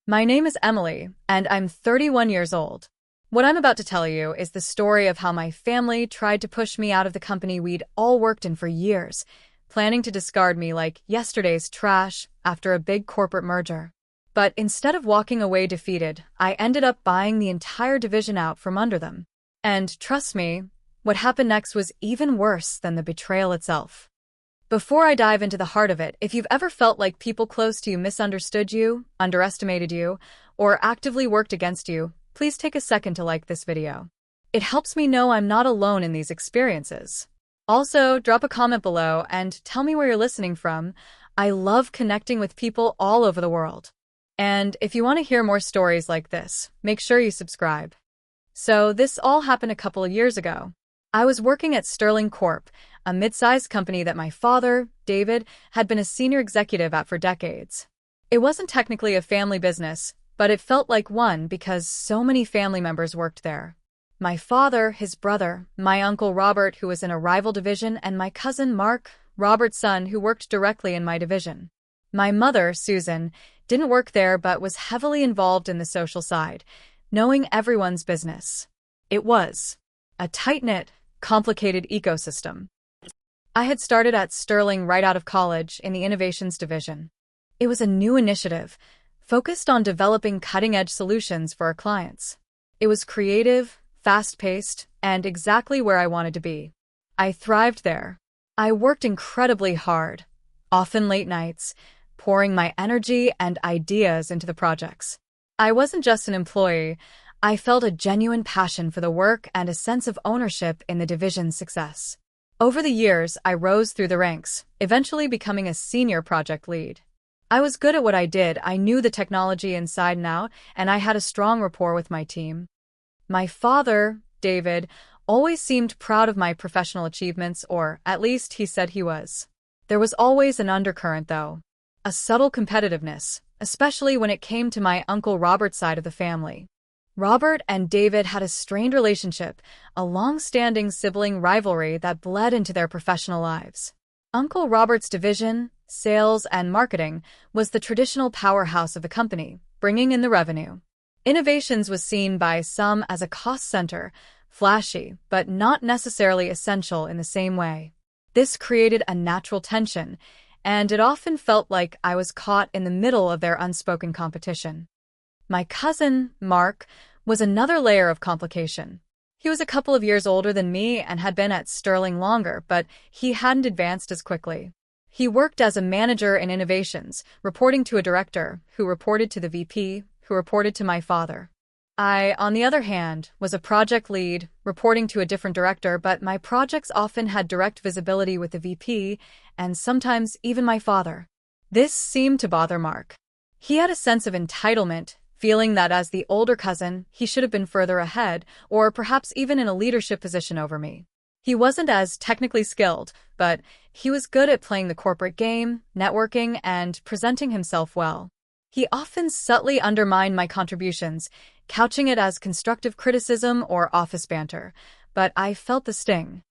My name is Emily, and I'm 31 years old. What I'm about to tell you is the story of how my family tried to push me out of the company we'd all worked in for years, planning to discard me like yesterday's trash after a big corporate merger. But instead of walking away defeated, I ended up buying the entire division out from under them. And trust me, what happened next was even worse than the betrayal itself. Before I dive into the heart of it, if you've ever felt like people close to you misunderstood you, underestimated you, or actively worked against you, please take a second to like this video. It helps me know I'm not alone in these experiences. Also, drop a comment below and tell me where you're listening from. I love connecting with people all over the world. And if you want to hear more stories like this, make sure you subscribe. So this all happened a couple of years ago. I was working at Sterling Corp, a mid-sized company that my father, David, had been a senior executive at for decades. It wasn't technically a family business, but it felt like one because so many family members worked there. My father, his brother, my uncle Robert, who was in a rival division, and my cousin Mark, Robert's son, who worked directly in my division. My mother, Susan, didn't work there but was heavily involved in the social side, knowing everyone's business. It was a tight-knit, complicated ecosystem. I had started at Sterling right out of college in the Innovations division. It was a new initiative, focused on developing cutting-edge solutions for our clients. It was creative, fast-paced, and exactly where I wanted to be. I thrived there. I worked incredibly hard, often late nights, pouring my energy and ideas into the projects. I wasn't just an employee. I felt a genuine passion for the work and a sense of ownership in the division's success. Over the years, I rose through the ranks, eventually becoming a senior project lead. I was good at what I did, I knew the technology inside and out, and I had a strong rapport with my team. My father, David, always seemed proud of my professional achievements, or at least he said he was. There was always an undercurrent, though. A subtle competitiveness, especially when it came to my Uncle Robert's side of the family. Robert and David had a strained relationship, a long-standing sibling rivalry that bled into their professional lives. Uncle Robert's division, sales and marketing, was the traditional powerhouse of the company, bringing in the revenue. Innovations was seen by some as a cost center, flashy, but not necessarily essential in the same way. This created a natural tension, and it often felt like I was caught in the middle of their unspoken competition. My cousin, Mark, was another layer of complication. He was a couple of years older than me and had been at Sterling longer, but he hadn't advanced as quickly. He worked as a manager in innovations, reporting to a director, who reported to the VP, who reported to my father. I, on the other hand, was a project lead, reporting to a different director, but my projects often had direct visibility with the VP, and sometimes even my father. This seemed to bother Mark. He had a sense of entitlement, feeling that as the older cousin, he should have been further ahead, or perhaps even in a leadership position over me. He wasn't as technically skilled, but he was good at playing the corporate game, networking, and presenting himself well. He often subtly undermined my contributions, couching it as constructive criticism or office banter, but I felt the sting.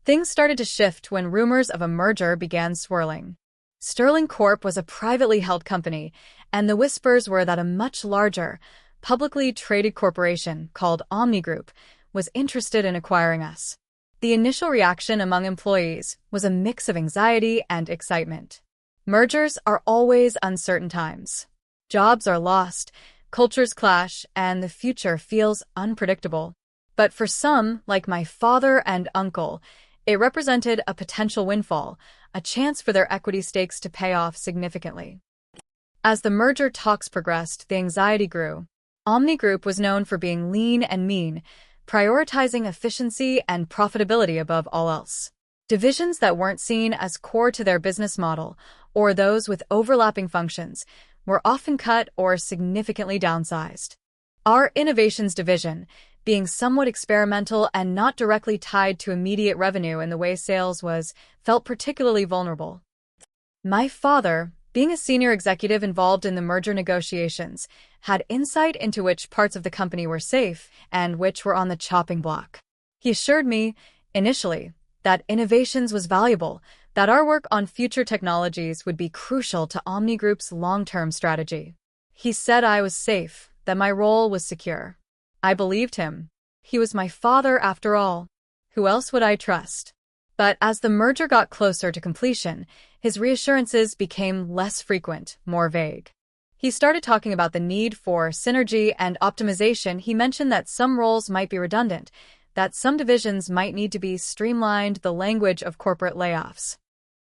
Things started to shift when rumors of a merger began swirling. Sterling Corp was a privately held company, and the whispers were that a much larger, publicly traded corporation called Omni Group was interested in acquiring us. The initial reaction among employees was a mix of anxiety and excitement. Mergers are always uncertain times. Jobs are lost, cultures clash, and the future feels unpredictable. But for some, like my father and uncle, it represented a potential windfall, a chance for their equity stakes to pay off significantly. As the merger talks progressed, the anxiety grew. Omni Group was known for being lean and mean, prioritizing efficiency and profitability above all else. Divisions that weren't seen as core to their business model, or those with overlapping functions, were often cut or significantly downsized. Our innovations division, being somewhat experimental and not directly tied to immediate revenue in the way sales was, felt particularly vulnerable. My father, being a senior executive involved in the merger negotiations, had insight into which parts of the company were safe and which were on the chopping block. He assured me, initially, that innovations was valuable, that our work on future technologies would be crucial to Omni Group's long-term strategy. He said I was safe, that my role was secure. I believed him. He was my father after all. Who else would I trust? But as the merger got closer to completion, his reassurances became less frequent, more vague. He started talking about the need for synergy and optimization. He mentioned that some roles might be redundant, that some divisions might need to be streamlined, the language of corporate layoffs.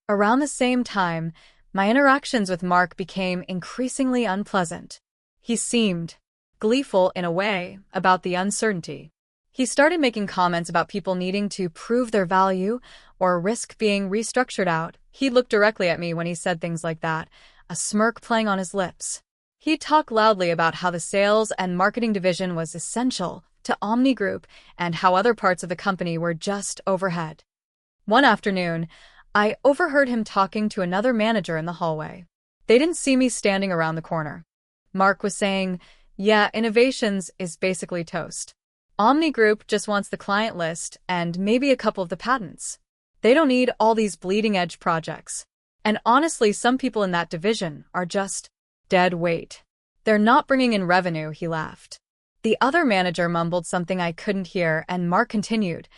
Around the same time, my interactions with Mark became increasingly unpleasant. He seemed gleeful in a way about the uncertainty. He started making comments about people needing to prove their value or risk being restructured out. He looked directly at me when he said things like that, a smirk playing on his lips. He'd talk loudly about how the sales and marketing division was essential to Omni Group and how other parts of the company were just overhead. One afternoon, I overheard him talking to another manager in the hallway. They didn't see me standing around the corner. Mark was saying, "Yeah, innovations is basically toast. Omni Group just wants the client list and maybe a couple of the patents. They don't need all these bleeding-edge projects. And honestly, some people in that division are just dead weight. They're not bringing in revenue," he laughed. The other manager mumbled something I couldn't hear, and Mark continued,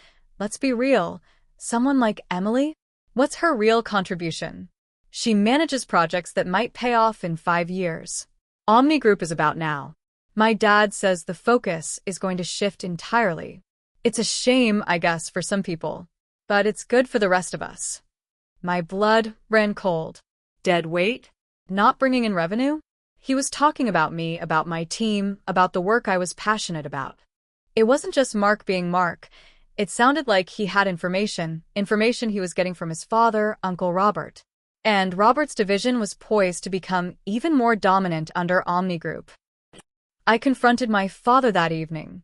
"Let's be real. Someone like Emily? What's her real contribution? She manages projects that might pay off in 5 years. Omni Group is about now. My dad says the focus is going to shift entirely. It's a shame, I guess, for some people, but it's good for the rest of us." My blood ran cold. Dead weight? Not bringing in revenue? He was talking about me, about my team, about the work I was passionate about. It wasn't just Mark being Mark. It sounded like he had information he was getting from his father, Uncle Robert. And Robert's division was poised to become even more dominant under Omni Group. I confronted my father that evening.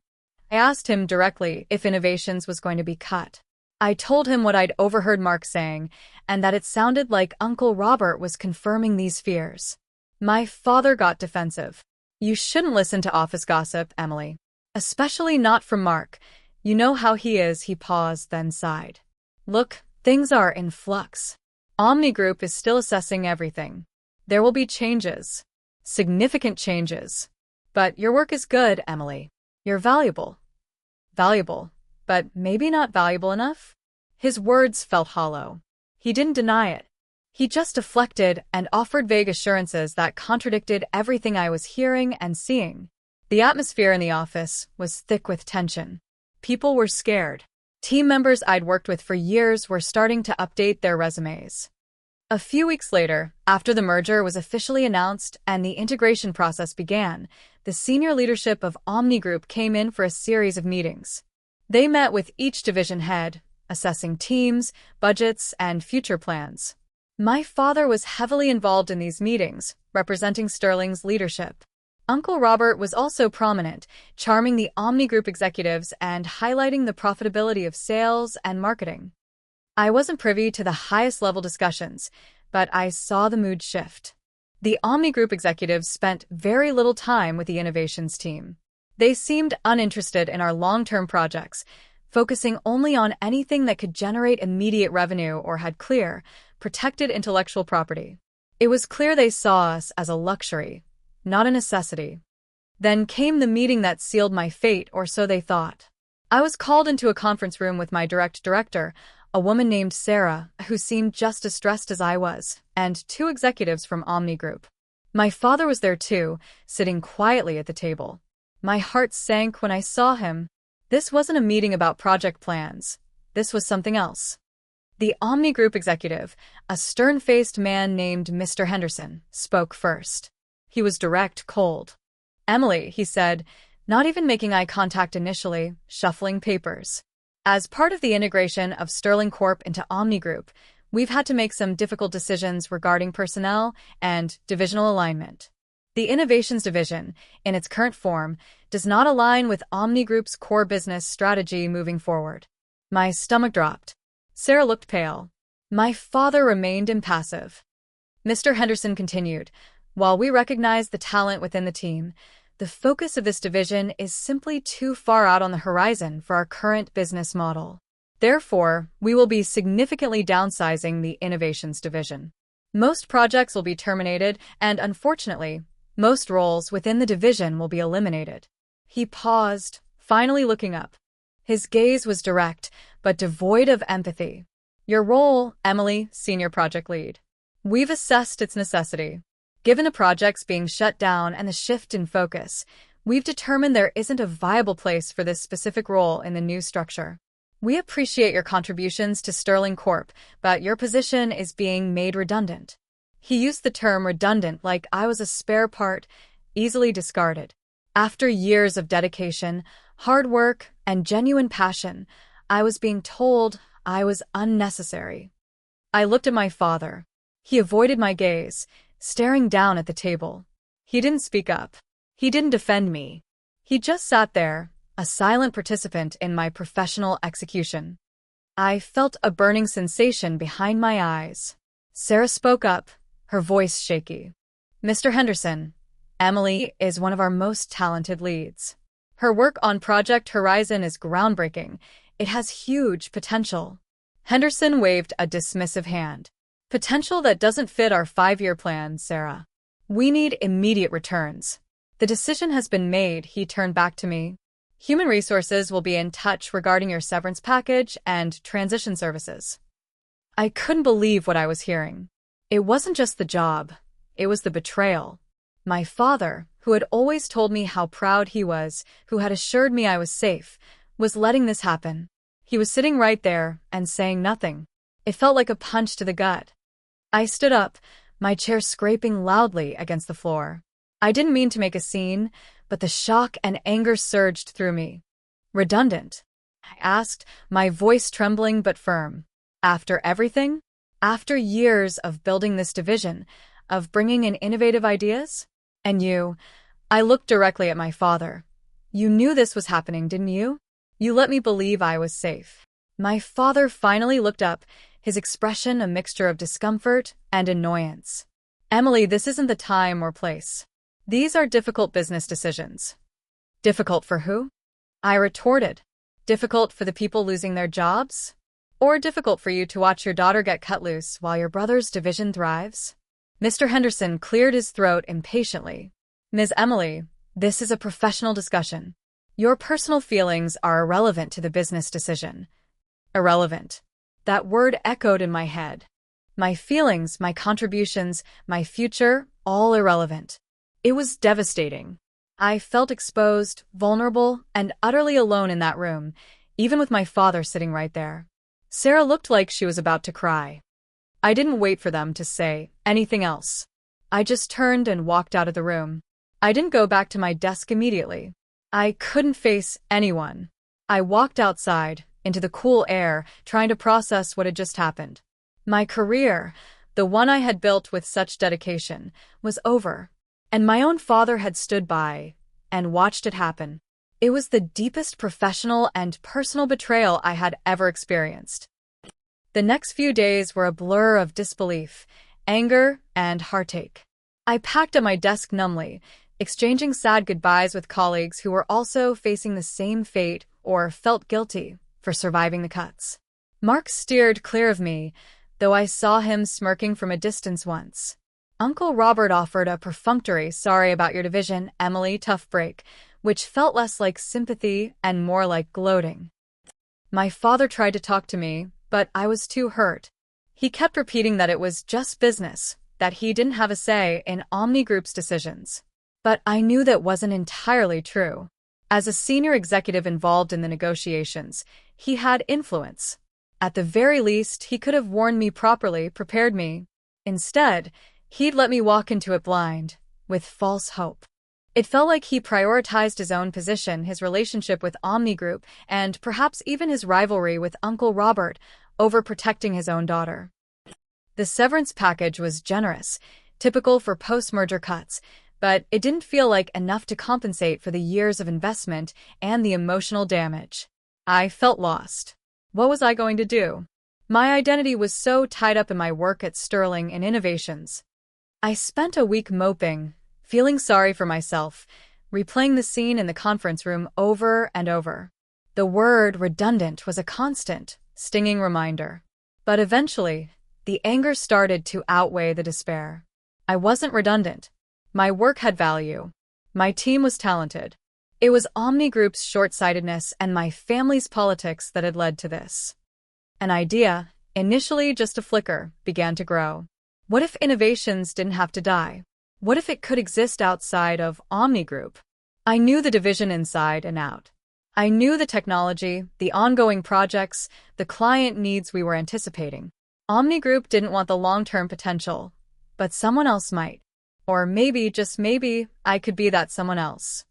I asked him directly if innovations was going to be cut. I told him what I'd overheard Mark saying, and that it sounded like Uncle Robert was confirming these fears. My father got defensive. "You shouldn't listen to office gossip, Emily. Especially not from Mark. You know how he is," he paused, then sighed. "Look, things are in flux. Omni Group is still assessing everything. There will be changes. Significant changes. But your work is good, Emily. You're valuable." Valuable, but maybe not valuable enough? His words felt hollow. He didn't deny it. He just deflected and offered vague assurances that contradicted everything I was hearing and seeing. The atmosphere in the office was thick with tension. People were scared. Team members I'd worked with for years were starting to update their resumes. A few weeks later, after the merger was officially announced and the integration process began, the senior leadership of Omni Group came in for a series of meetings. They met with each division head, assessing teams, budgets, and future plans. My father was heavily involved in these meetings, representing Sterling's leadership. Uncle Robert was also prominent, charming the Omni Group executives and highlighting the profitability of sales and marketing. I wasn't privy to the highest-level discussions, but I saw the mood shift. The Omni Group executives spent very little time with the innovations team. They seemed uninterested in our long-term projects, focusing only on anything that could generate immediate revenue or had clear, protected intellectual property. It was clear they saw us as a luxury, not a necessity. Then came the meeting that sealed my fate, or so they thought. I was called into a conference room with my direct director, a woman named Sarah, who seemed just as stressed as I was, and 2 executives from Omni Group. My father was there too, sitting quietly at the table. My heart sank when I saw him. This wasn't a meeting about project plans. This was something else. The Omni Group executive, a stern-faced man named Mr. Henderson, spoke first. He was direct, cold. "Emily," he said, not even making eye contact initially, shuffling papers. "As part of the integration of Sterling Corp into Omni Group, we've had to make some difficult decisions regarding personnel and divisional alignment. The Innovations Division, in its current form, does not align with Omni Group's core business strategy moving forward." My stomach dropped. Sarah looked pale. My father remained impassive. Mr. Henderson continued, "While we recognize the talent within the team, the focus of this division is simply too far out on the horizon for our current business model. Therefore, we will be significantly downsizing the Innovations Division. Most projects will be terminated, and unfortunately, Most roles within the division will be eliminated. He paused, finally looking up. His gaze was direct, but devoid of empathy. Your role, Emily, Senior Project Lead. We've assessed its necessity. Given the projects being shut down and the shift in focus, we've determined there isn't a viable place for this specific role in the new structure. We appreciate your contributions to Sterling Corp, but your position is being made redundant. He used the term redundant like I was a spare part, easily discarded. After years of dedication, hard work, and genuine passion, I was being told I was unnecessary. I looked at my father. He avoided my gaze, staring down at the table. He didn't speak up. He didn't defend me. He just sat there, a silent participant in my professional execution. I felt a burning sensation behind my eyes. Sarah spoke up, her voice shaky. Mr. Henderson, Emily is one of our most talented leads. Her work on Project Horizon is groundbreaking. It has huge potential. Henderson waved a dismissive hand. Potential that doesn't fit our 5-year plan, Sarah. We need immediate returns. The decision has been made, he turned back to me. Human Resources will be in touch regarding your severance package and transition services. I couldn't believe what I was hearing. It wasn't just the job. It was the betrayal. My father, who had always told me how proud he was, who had assured me I was safe, was letting this happen. He was sitting right there and saying nothing. It felt like a punch to the gut. I stood up, my chair scraping loudly against the floor. I didn't mean to make a scene, but the shock and anger surged through me. Redundant? I asked, my voice trembling but firm. After everything? After years of building this division, of bringing in innovative ideas? And you? I looked directly at my father. You knew this was happening, didn't you? You let me believe I was safe. My father finally looked up, his expression a mixture of discomfort and annoyance. Emily, this isn't the time or place. These are difficult business decisions. Difficult for who? I retorted. Difficult for the people losing their jobs? Or difficult for you to watch your daughter get cut loose while your brother's division thrives? Mr. Henderson cleared his throat impatiently. Ms. Emily, this is a professional discussion. Your personal feelings are irrelevant to the business decision. Irrelevant. That word echoed in my head. My feelings, my contributions, my future, all irrelevant. It was devastating. I felt exposed, vulnerable, and utterly alone in that room, even with my father sitting right there. Sarah looked like she was about to cry. I didn't wait for them to say anything else. I just turned and walked out of the room. I didn't go back to my desk immediately. I couldn't face anyone. I walked outside, into the cool air, trying to process what had just happened. My career, the one I had built with such dedication, was over. And my own father had stood by and watched it happen. It was the deepest professional and personal betrayal I had ever experienced. The next few days were a blur of disbelief, anger, and heartache. I packed at my desk numbly, exchanging sad goodbyes with colleagues who were also facing the same fate or felt guilty for surviving the cuts. Mark steered clear of me, though I saw him smirking from a distance once. Uncle Robert offered a perfunctory sorry about your division, Emily, tough break, which felt less like sympathy and more like gloating. My father tried to talk to me, but I was too hurt. He kept repeating that it was just business, that he didn't have a say in Omni Group's decisions. But I knew that wasn't entirely true. As a senior executive involved in the negotiations, he had influence. At the very least, he could have warned me properly, prepared me. Instead, he'd let me walk into it blind, with false hope. It felt like he prioritized his own position, his relationship with Omni Group, and perhaps even his rivalry with Uncle Robert, over protecting his own daughter. The severance package was generous, typical for post-merger cuts, but it didn't feel like enough to compensate for the years of investment and the emotional damage. I felt lost. What was I going to do? My identity was so tied up in my work at Sterling and Innovations. I spent a week moping, feeling sorry for myself, replaying the scene in the conference room over and over. The word redundant was a constant, stinging reminder. But eventually, the anger started to outweigh the despair. I wasn't redundant. My work had value. My team was talented. It was Omni Group's short-sightedness and my family's politics that had led to this. An idea, initially just a flicker, began to grow. What if innovations didn't have to die? What if it could exist outside of Omni Group? I knew the division inside and out. I knew the technology, the ongoing projects, the client needs we were anticipating. Omni Group didn't want the long-term potential, but someone else might. Or maybe, just maybe, I could be that someone else.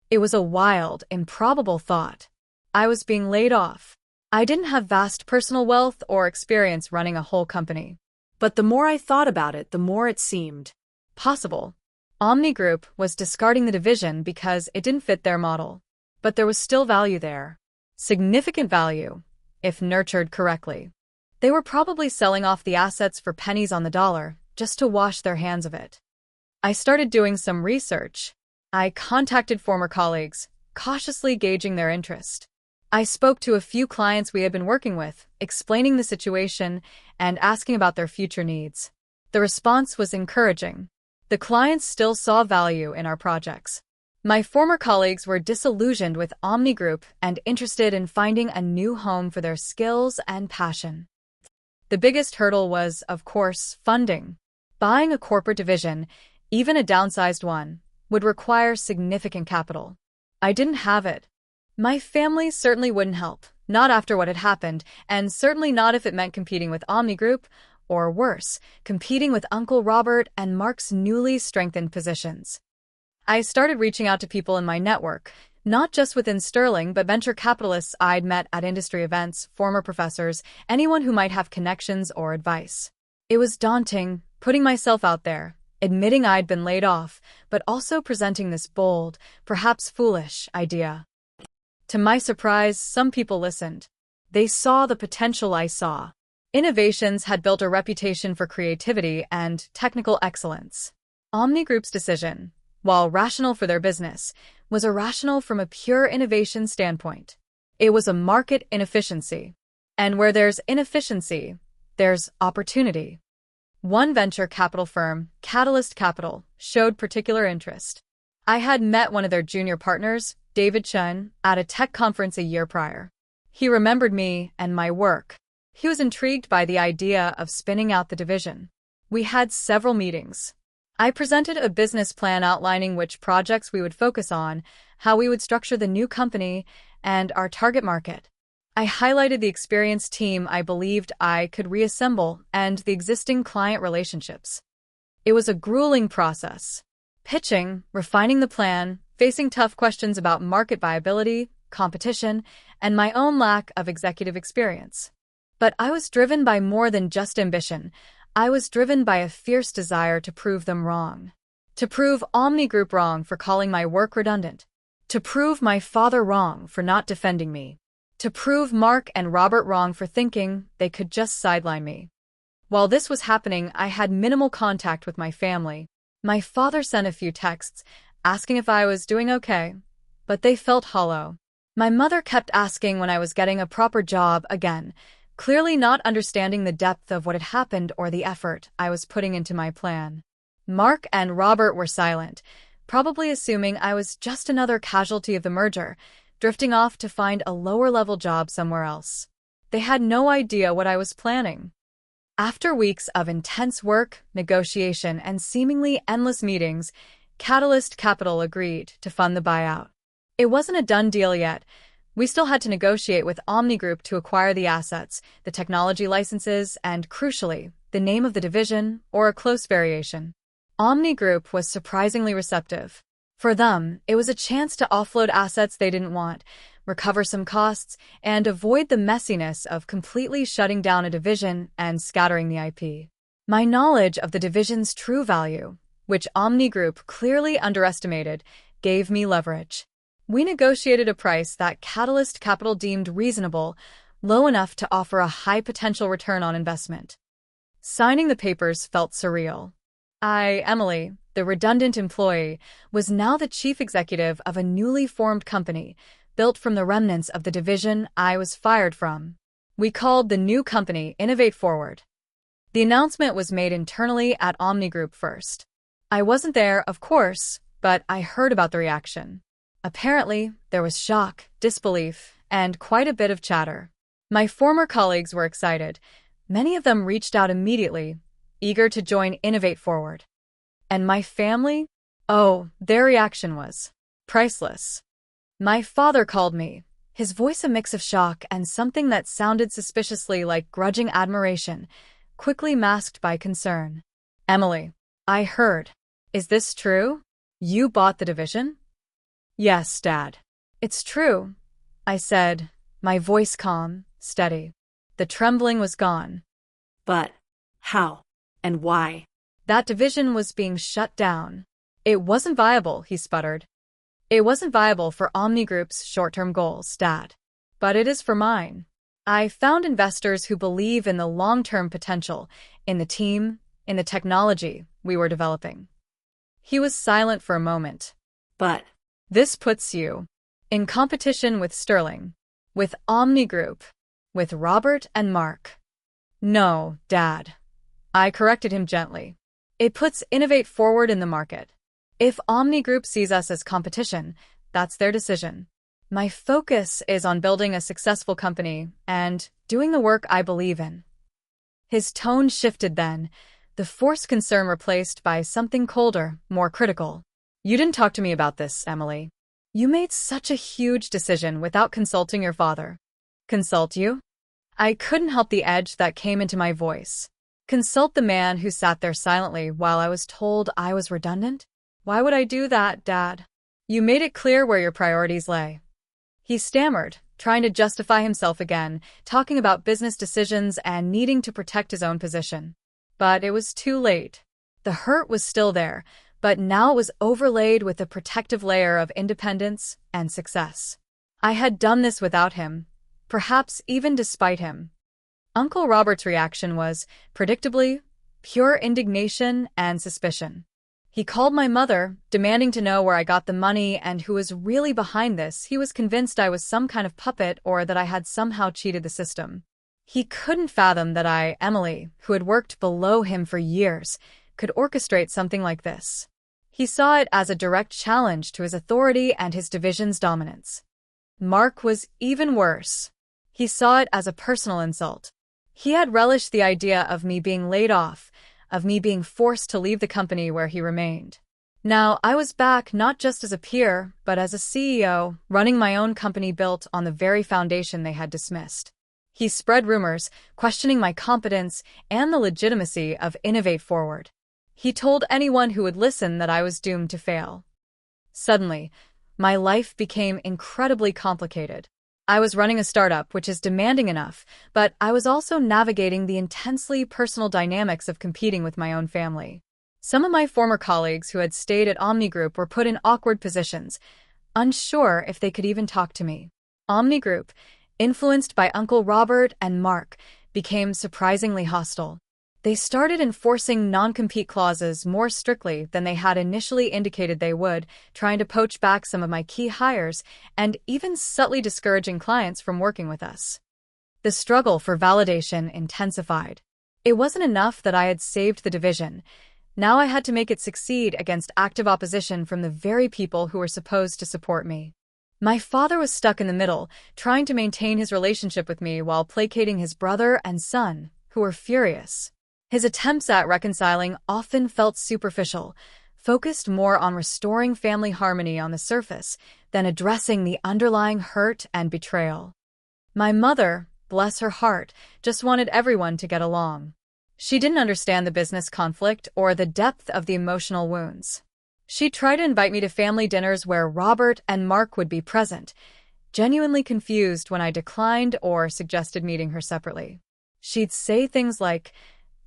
It was a wild, improbable thought. I was being laid off. I didn't have vast personal wealth or experience running a whole company. But the more I thought about it, the more it seemed possible. Omni Group was discarding the division because it didn't fit their model. But there was still value there. Significant value, if nurtured correctly. They were probably selling off the assets for pennies on the dollar, just to wash their hands of it. I started doing some research. I contacted former colleagues, cautiously gauging their interest. I spoke to a few clients we had been working with, explaining the situation and asking about their future needs. The response was encouraging. The clients still saw value in our projects. My former colleagues were disillusioned with Omni Group and interested in finding a new home for their skills and passion. The biggest hurdle was, of course, funding. Buying a corporate division, even a downsized one, would require significant capital. I didn't have it. My family certainly wouldn't help, not after what had happened, and certainly not if it meant competing with Omni Group, or worse, competing with Uncle Robert and Mark's newly strengthened positions. I started reaching out to people in my network, not just within Sterling, but venture capitalists I'd met at industry events, former professors, anyone who might have connections or advice. It was daunting, putting myself out there, admitting I'd been laid off, but also presenting this bold, perhaps foolish, idea. To my surprise, some people listened. They saw the potential I saw. Innovations had built a reputation for creativity and technical excellence. Omni Group's decision, while rational for their business, was irrational from a pure innovation standpoint. It was a market inefficiency. And where there's inefficiency, there's opportunity. One venture capital firm, Catalyst Capital, showed particular interest. I had met one of their junior partners, David Chun, at a tech conference a year prior. He remembered me and my work. He was intrigued by the idea of spinning out the division. We had several meetings. I presented a business plan outlining which projects we would focus on, how we would structure the new company, and our target market. I highlighted the experienced team I believed I could reassemble and the existing client relationships. It was a grueling process. Pitching, refining the plan, facing tough questions about market viability, competition, and my own lack of executive experience. But I was driven by more than just ambition. I was driven by a fierce desire to prove them wrong. To prove Omni Group wrong for calling my work redundant. To prove my father wrong for not defending me. To prove Mark and Robert wrong for thinking they could just sideline me. While this was happening, I had minimal contact with my family. My father sent a few texts, asking if I was doing okay, but they felt hollow. My mother kept asking when I was getting a proper job again, clearly not understanding the depth of what had happened or the effort I was putting into my plan. Mark and Robert were silent, probably assuming I was just another casualty of the merger, drifting off to find a lower-level job somewhere else. They had no idea what I was planning. After weeks of intense work, negotiation, and seemingly endless meetings, Catalyst Capital agreed to fund the buyout. It wasn't a done deal yet. We still had to negotiate with Omni Group to acquire the assets, the technology licenses, and, crucially, the name of the division, or a close variation. Omni Group was surprisingly receptive. For them, it was a chance to offload assets they didn't want, recover some costs, and avoid the messiness of completely shutting down a division and scattering the IP. My knowledge of the division's true value, which Omni Group clearly underestimated, gave me leverage. We negotiated a price that Catalyst Capital deemed reasonable, low enough to offer a high potential return on investment. Signing the papers felt surreal. Emily, the redundant employee, was now the chief executive of a newly formed company, built from the remnants of the division I was fired from. We called the new company Innovate Forward. The announcement was made internally at Omni Group first. I wasn't there, of course, but I heard about the reaction. Apparently, there was shock, disbelief, and quite a bit of chatter. My former colleagues were excited. Many of them reached out immediately, eager to join Innovate Forward. And my family? Oh, their reaction was priceless. My father called me, his voice a mix of shock and something that sounded suspiciously like grudging admiration, quickly masked by concern. Emily, I heard. Is this true? You bought the division? Yes, Dad. It's true, I said, my voice calm, steady. The trembling was gone. But how and why? That division was being shut down. It wasn't viable, he sputtered. It wasn't viable for Omni Group's short-term goals, Dad. But it is for mine. I found investors who believe in the long-term potential, in the team, in the technology we were developing. He was silent for a moment. But this puts you in competition with Sterling, with Omni Group, with Robert and Mark. No, Dad. I corrected him gently. It puts Innovate Forward in the market. If Omni Group sees us as competition, that's their decision. My focus is on building a successful company and doing the work I believe in. His tone shifted then, the forced concern replaced by something colder, more critical. You didn't talk to me about this, Emily. You made such a huge decision without consulting your father. Consult you? I couldn't help the edge that came into my voice. Consult the man who sat there silently while I was told I was redundant? Why would I do that, Dad? You made it clear where your priorities lay. He stammered, trying to justify himself again, talking about business decisions and needing to protect his own position. But it was too late. The hurt was still there, but now it was overlaid with a protective layer of independence and success. I had done this without him, perhaps even despite him. Uncle Robert's reaction was, predictably, pure indignation and suspicion. He called my mother, demanding to know where I got the money and who was really behind this. He was convinced I was some kind of puppet or that I had somehow cheated the system. He couldn't fathom that I, Emily, who had worked below him for years, could orchestrate something like this. He saw it as a direct challenge to his authority and his division's dominance. Mark was even worse. He saw it as a personal insult. He had relished the idea of me being laid off, of me being forced to leave the company where he remained. Now, I was back not just as a peer, but as a CEO, running my own company built on the very foundation they had dismissed. He spread rumors, questioning my competence and the legitimacy of Innovate Forward. He told anyone who would listen that I was doomed to fail. Suddenly, my life became incredibly complicated. I was running a startup which is demanding enough, but I was also navigating the intensely personal dynamics of competing with my own family. Some of my former colleagues who had stayed at Omni Group were put in awkward positions, unsure if they could even talk to me. Omni Group, influenced by Uncle Robert and Mark, became surprisingly hostile. They started enforcing non-compete clauses more strictly than they had initially indicated they would, trying to poach back some of my key hires and even subtly discouraging clients from working with us. The struggle for validation intensified. It wasn't enough that I had saved the division. Now I had to make it succeed against active opposition from the very people who were supposed to support me. My father was stuck in the middle, trying to maintain his relationship with me while placating his brother and son, who were furious. His attempts at reconciling often felt superficial, focused more on restoring family harmony on the surface than addressing the underlying hurt and betrayal. My mother, bless her heart, just wanted everyone to get along. She didn't understand the business conflict or the depth of the emotional wounds. She tried to invite me to family dinners where Robert and Mark would be present, genuinely confused when I declined or suggested meeting her separately. She'd say things like,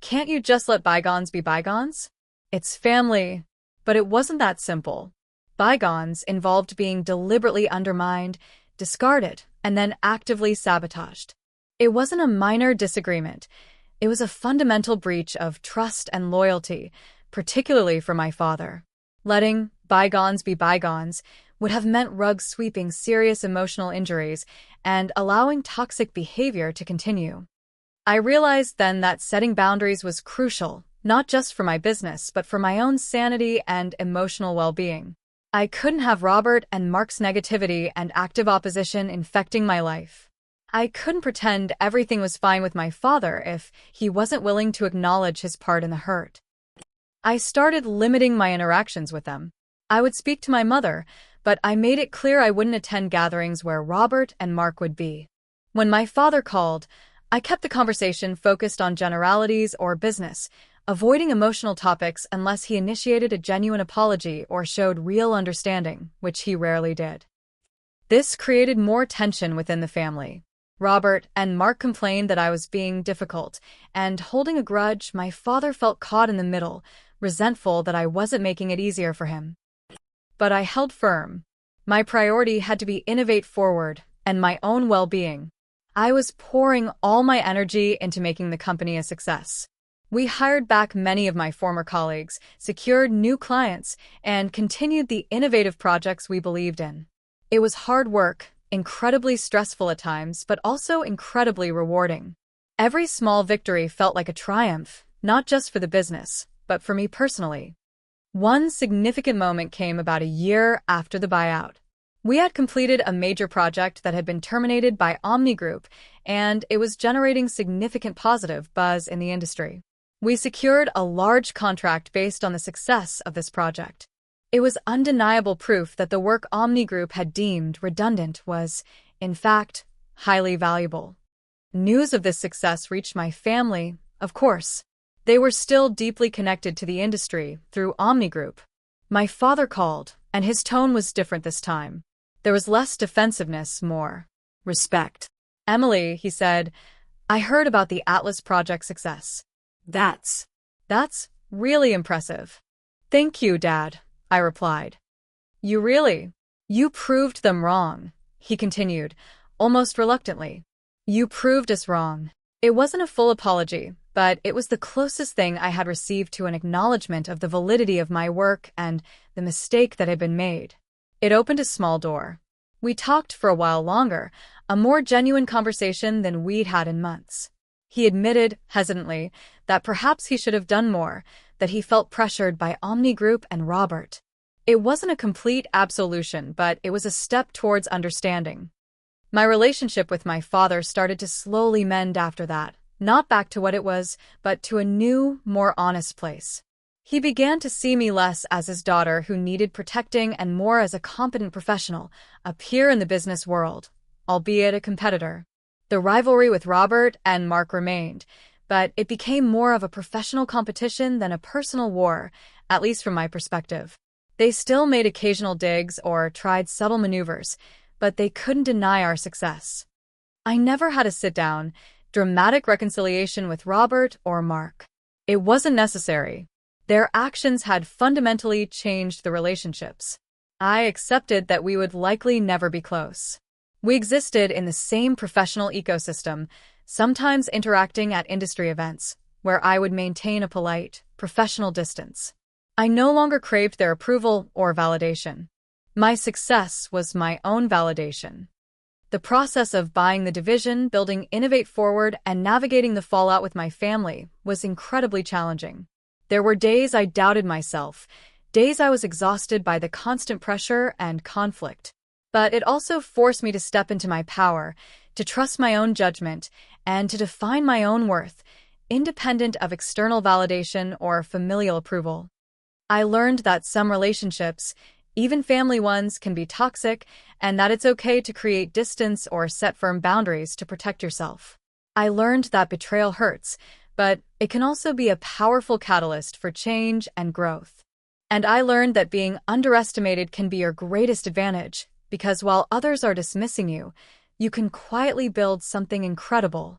"Can't you just let bygones be bygones? It's family." But it wasn't that simple. Bygones involved being deliberately undermined, discarded, and then actively sabotaged. It wasn't a minor disagreement. It was a fundamental breach of trust and loyalty, particularly for my father. Letting bygones be bygones would have meant rug sweeping serious emotional injuries and allowing toxic behavior to continue. I realized then that setting boundaries was crucial, not just for my business, but for my own sanity and emotional well-being. I couldn't have Robert and Mark's negativity and active opposition infecting my life. I couldn't pretend everything was fine with my father if he wasn't willing to acknowledge his part in the hurt. I started limiting my interactions with them. I would speak to my mother, but I made it clear I wouldn't attend gatherings where Robert and Mark would be. When my father called, I kept the conversation focused on generalities or business, avoiding emotional topics unless he initiated a genuine apology or showed real understanding, which he rarely did. This created more tension within the family. Robert and Mark complained that I was being difficult, and holding a grudge, my father felt caught in the middle, resentful that I wasn't making it easier for him. But I held firm. My priority had to be innovate forward and my own well-being. I was pouring all my energy into making the company a success. We hired back many of my former colleagues, secured new clients, and continued the innovative projects we believed in. It was hard work, incredibly stressful at times, but also incredibly rewarding. Every small victory felt like a triumph, not just for the business, but for me personally. One significant moment came about a year after the buyout. We had completed a major project that had been terminated by Omni Group, and it was generating significant positive buzz in the industry. We secured a large contract based on the success of this project. It was undeniable proof that the work Omni Group had deemed redundant was, in fact, highly valuable. News of this success reached my family, of course. They were still deeply connected to the industry through Omni Group. My father called, and his tone was different this time. There was less defensiveness, more respect. "Emily," he said, "I heard about the Atlas project success. That's really impressive." "Thank you, Dad," I replied. You proved them wrong," he continued, almost reluctantly. "You proved us wrong." It wasn't a full apology, but it was the closest thing I had received to an acknowledgement of the validity of my work and the mistake that had been made. It opened a small door. We talked for a while longer, a more genuine conversation than we'd had in months. He admitted, hesitantly, that perhaps he should have done more, that he felt pressured by Omni Group and Robert. It wasn't a complete absolution, but it was a step towards understanding. My relationship with my father started to slowly mend after that, not back to what it was, but to a new, more honest place. He began to see me less as his daughter who needed protecting and more as a competent professional, a peer in the business world, albeit a competitor. The rivalry with Robert and Mark remained, but it became more of a professional competition than a personal war, at least from my perspective. They still made occasional digs or tried subtle maneuvers, but they couldn't deny our success. I never had a sit-down, dramatic reconciliation with Robert or Mark. It wasn't necessary. Their actions had fundamentally changed the relationships. I accepted that we would likely never be close. We existed in the same professional ecosystem, sometimes interacting at industry events, where I would maintain a polite, professional distance. I no longer craved their approval or validation. My success was my own validation. The process of buying the division, building Innovate Forward, and navigating the fallout with my family was incredibly challenging. There were days I doubted myself, days I was exhausted by the constant pressure and conflict. But it also forced me to step into my power, to trust my own judgment, and to define my own worth, independent of external validation or familial approval. I learned that some relationships, even family ones, can be toxic, and that it's okay to create distance or set firm boundaries to protect yourself. I learned that betrayal hurts, but it can also be a powerful catalyst for change and growth. And I learned that being underestimated can be your greatest advantage, because while others are dismissing you, you can quietly build something incredible.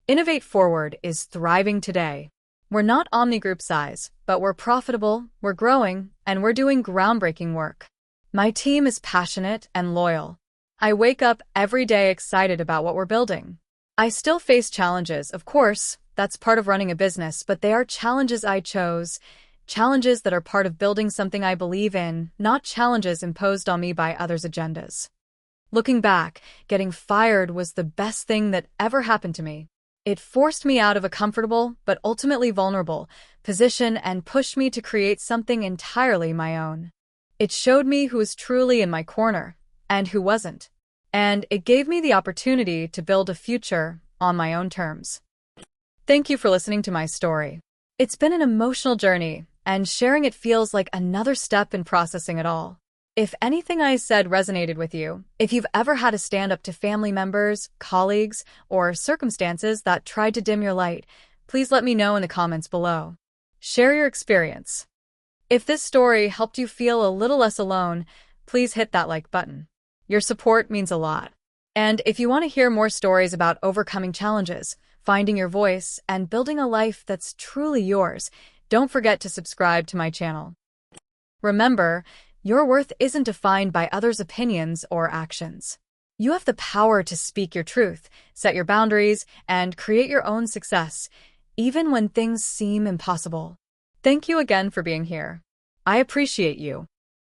Innovate Forward is thriving today. We're not Omni Group size, but we're profitable, we're growing, and we're doing groundbreaking work. My team is passionate and loyal. I wake up every day excited about what we're building. I still face challenges, of course. That's part of running a business, but they are challenges I chose, challenges that are part of building something I believe in, not challenges imposed on me by others' agendas. Looking back, getting fired was the best thing that ever happened to me. It forced me out of a comfortable, but ultimately vulnerable, position and pushed me to create something entirely my own. It showed me who was truly in my corner and who wasn't. And it gave me the opportunity to build a future on my own terms. Thank you for listening to my story. It's been an emotional journey, and sharing it feels like another step in processing it all. If anything I said resonated with you, if you've ever had to stand up to family members, colleagues, or circumstances that tried to dim your light, please let me know in the comments below. Share your experience. If this story helped you feel a little less alone, please hit that like button. Your support means a lot. And if you want to hear more stories about overcoming challenges, finding your voice, and building a life that's truly yours, don't forget to subscribe to my channel. Remember, your worth isn't defined by others' opinions or actions. You have the power to speak your truth, set your boundaries, and create your own success, even when things seem impossible. Thank you again for being here. I appreciate you.